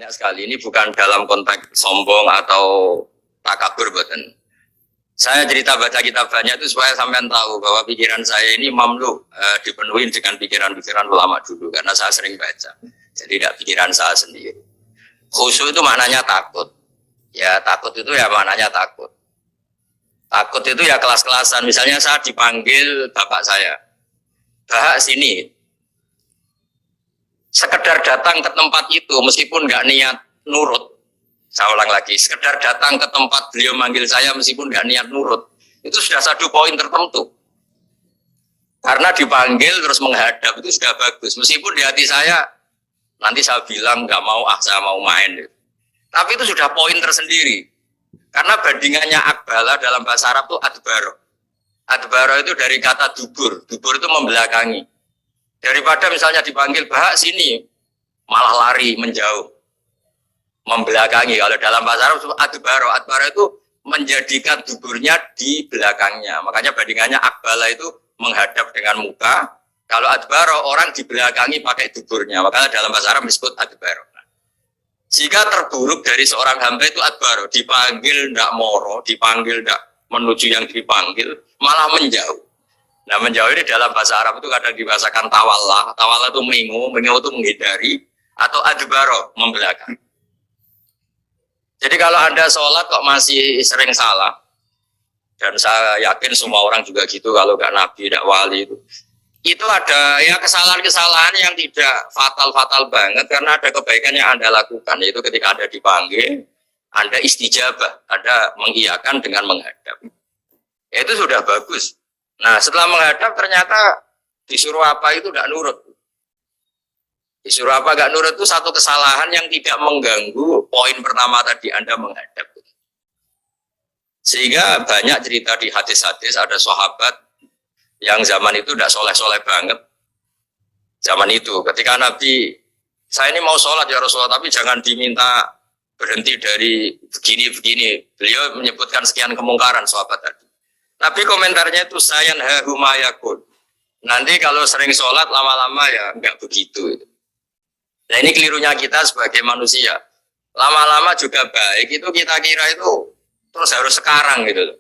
banyak sekali. Ini bukan dalam konteks sombong atau takabur, bukan. Saya cerita baca kitab banyak itu supaya sampean tahu bahwa pikiran saya ini mamlu dipenuhi dengan pikiran-pikiran ulama dulu karena saya sering baca. Jadi tidak pikiran saya sendiri. Khusyuk itu maknanya takut. Ya takut itu ya maknanya takut. Takut itu ya kelas-kelasan. Misalnya saya dipanggil bapak saya, "Bah, sini." Sekedar datang ke tempat itu meskipun nggak niat nurut. Saya ulang lagi, sekedar datang ke tempat beliau manggil saya meskipun nggak niat nurut, itu sudah satu poin tertentu. Karena dipanggil terus menghadap itu sudah bagus. Meskipun di hati saya nanti saya bilang nggak mau, saya mau main. Tapi itu sudah poin tersendiri. Karena bandingannya akbala dalam bahasa Arab itu adbaro. Adbaro itu dari kata dubur. Dubur itu membelakangi. Daripada misalnya dipanggil, "Bah, sini," malah lari, menjauh. Membelakangi. Kalau dalam bahasa Arab itu adbaro. Adbaro itu menjadikan duburnya di belakangnya. Makanya bandingannya akbala itu menghadap dengan muka. Kalau adbaro orang dibelakangi pakai duburnya. Makanya dalam bahasa Arab disebut adbaro. Jika terburuk dari seorang hamba itu adbaro, dipanggil tidak moro, dipanggil tidak menuju yang dipanggil, malah menjauh. Nah, menjauh ini dalam bahasa Arab itu kadang dibahasakan tawallah. Tawallah itu mengu itu menghindari, atau adbaro, membelakang. Jadi kalau Anda sholat kok masih sering salah, dan saya yakin semua orang juga gitu, kalau nggak nabi, nggak wali itu ada ya kesalahan-kesalahan yang tidak fatal-fatal banget karena ada kebaikan yang Anda lakukan, yaitu ketika Anda dipanggil, Anda istijabah, Anda mengiyakan dengan menghadap. Ya, itu sudah bagus. Nah, setelah menghadap ternyata disuruh apa itu tidak nurut. Disuruh apa nggak nurut itu satu kesalahan yang tidak mengganggu poin pertama tadi Anda menghadap. Sehingga banyak cerita di hadis-hadis ada sahabat yang zaman itu tidak soleh-soleh banget. Zaman itu ketika Nabi, "Saya ini mau sholat ya Rasulullah, tapi jangan diminta berhenti dari begini-begini." Beliau menyebutkan sekian kemungkaran sahabat tadi. Nabi komentarnya itu, "Sayan hahumayakun." Nanti kalau sering sholat lama-lama ya nggak begitu. Nah, ini kelirunya kita sebagai manusia. Lama-lama juga baik itu kita kira itu terus harus sekarang gitu loh.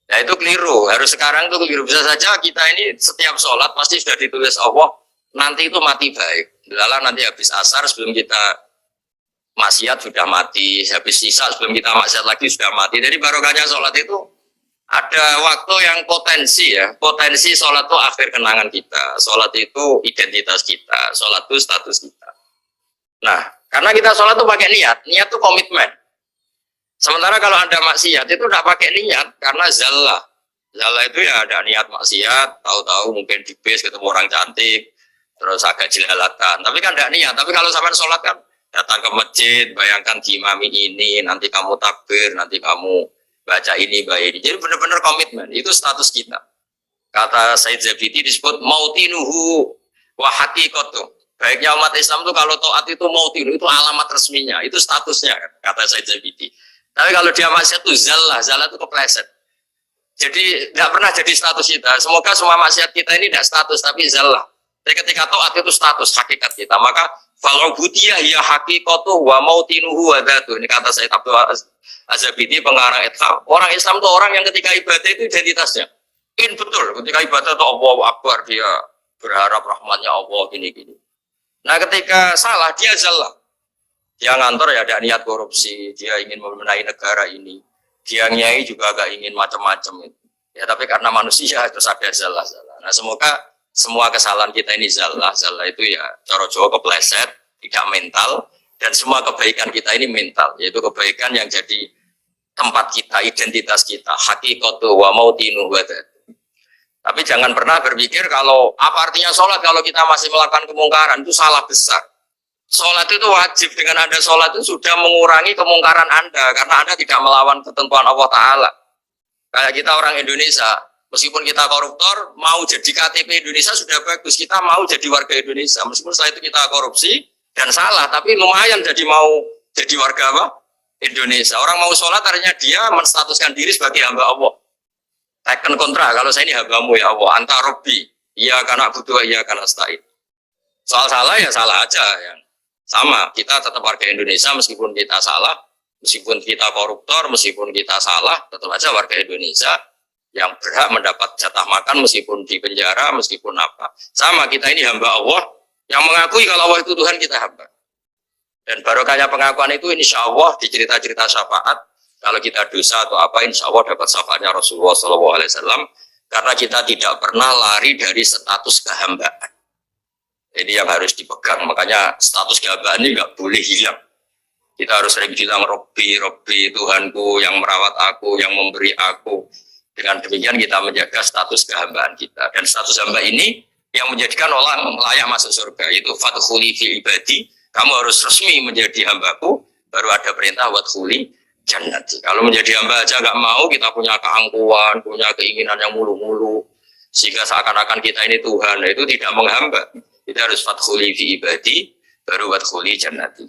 Ya itu keliru, harus sekarang itu keliru. Bisa saja kita ini setiap sholat pasti sudah ditulis Allah nanti itu mati baik. Lala nanti habis asar sebelum kita maksiat sudah mati, habis sisa sebelum kita maksiat lagi sudah mati. Jadi barokahnya sholat itu ada waktu yang potensi ya, potensi sholat itu akhir kenangan kita, sholat itu identitas kita, sholat itu status kita. Nah, karena kita sholat itu pakai niat, niat itu komitmen. Sementara kalau Anda maksiat itu tidak pakai niat karena zallah. Zallah itu ya ada niat maksiat, tahu-tahu mungkin di bis ketemu orang cantik, terus agak jelalatan. Tapi kan tidak niat. Tapi kalau sampai sholat kan datang ke masjid, bayangkan diimami ini, nanti kamu takbir, nanti kamu baca ini, baca ini. Jadi benar-benar komitmen. Itu status kita. Kata Said Zabidi disebut mautinuhu wa haqiqatu. Baiknya umat Islam itu kalau taat itu mautinu, itu alamat resminya, itu statusnya, kata Said Zabidi. Tapi kalau dia maksiat itu zallah itu kepleset. Jadi tidak pernah jadi status kita. Semoga semua maksiat kita ini tidak status, tapi zallah. Jadi ketika taat itu status hakikat kita. Maka fal'ubudiyah ya haqiqatu wa mautinuhu wa dhatu. Ini kata Said Abdul Azabidi, pengarang Itham. Orang Islam itu orang yang ketika ibadah itu identitasnya. In betul, ketika ibadah itu Allahu Akbar, dia berharap rahmatnya Allah, gini-gini. Nah ketika salah, dia zallah. Dia ngantor ya ada niat korupsi, dia ingin membenahi negara ini, dia nyai juga agak ingin macam-macam itu. Ya tapi karena manusia terus ada zallah. Nah semoga semua kesalahan kita ini zallah itu ya cara Jawa kepleset, tidak mental, dan semua kebaikan kita ini mental, yaitu kebaikan yang jadi tempat kita, identitas kita, haqiqatu wa mautinu wa dhatu. Tapi jangan pernah berpikir kalau apa artinya sholat kalau kita masih melakukan kemungkaran, itu salah besar. Sholat itu wajib, dengan Anda sholat itu sudah mengurangi kemungkaran Anda karena Anda tidak melawan ketentuan Allah Ta'ala. Kayak kita orang Indonesia, meskipun kita koruptor, mau jadi KTP Indonesia sudah bagus, kita mau jadi warga Indonesia. Meskipun setelah itu kita korupsi dan salah, tapi lumayan mau jadi warga apa? Indonesia. Orang mau sholat artinya dia menstatuskan diri sebagai hamba Allah. Teken kontra, kalau saya ini hambamu ya Allah, anta robbi, iya karena butuh, iya karena stain. Soal salah ya salah aja yang Sama, kita tetap warga Indonesia meskipun kita salah, meskipun kita koruptor, meskipun kita salah, tetap aja warga Indonesia yang berhak mendapat jatah makan meskipun di penjara, meskipun apa. Sama, kita ini hamba Allah yang mengakui kalau Allah itu Tuhan, kita hamba. Dan barokahnya pengakuan itu insya Allah di cerita-cerita syafaat, kalau kita dosa atau apa, insya Allah dapat syafaatnya Rasulullah SAW, karena kita tidak pernah lari dari status kehambaan. Ini yang harus dipegang, makanya status kehambaan ini nggak boleh hilang. Kita harus sering bilang Robbi, Robbi, Tuhanku yang merawat aku, yang memberi aku. Dengan demikian kita menjaga status kehambaan kita. Dan status hamba ini yang menjadikan orang layak masuk surga, yaitu Fadkhuli fi ibadi, kamu harus resmi menjadi hambaku, baru ada perintah wadkhuli jannati. Kalau menjadi hamba aja nggak mau, kita punya keangkuhan, punya keinginan yang mulu-mulu, sehingga seakan-akan kita ini Tuhan, itu tidak menghamba. Kita harus fadkhuli fi ibadi, baru wadkhuli jannati.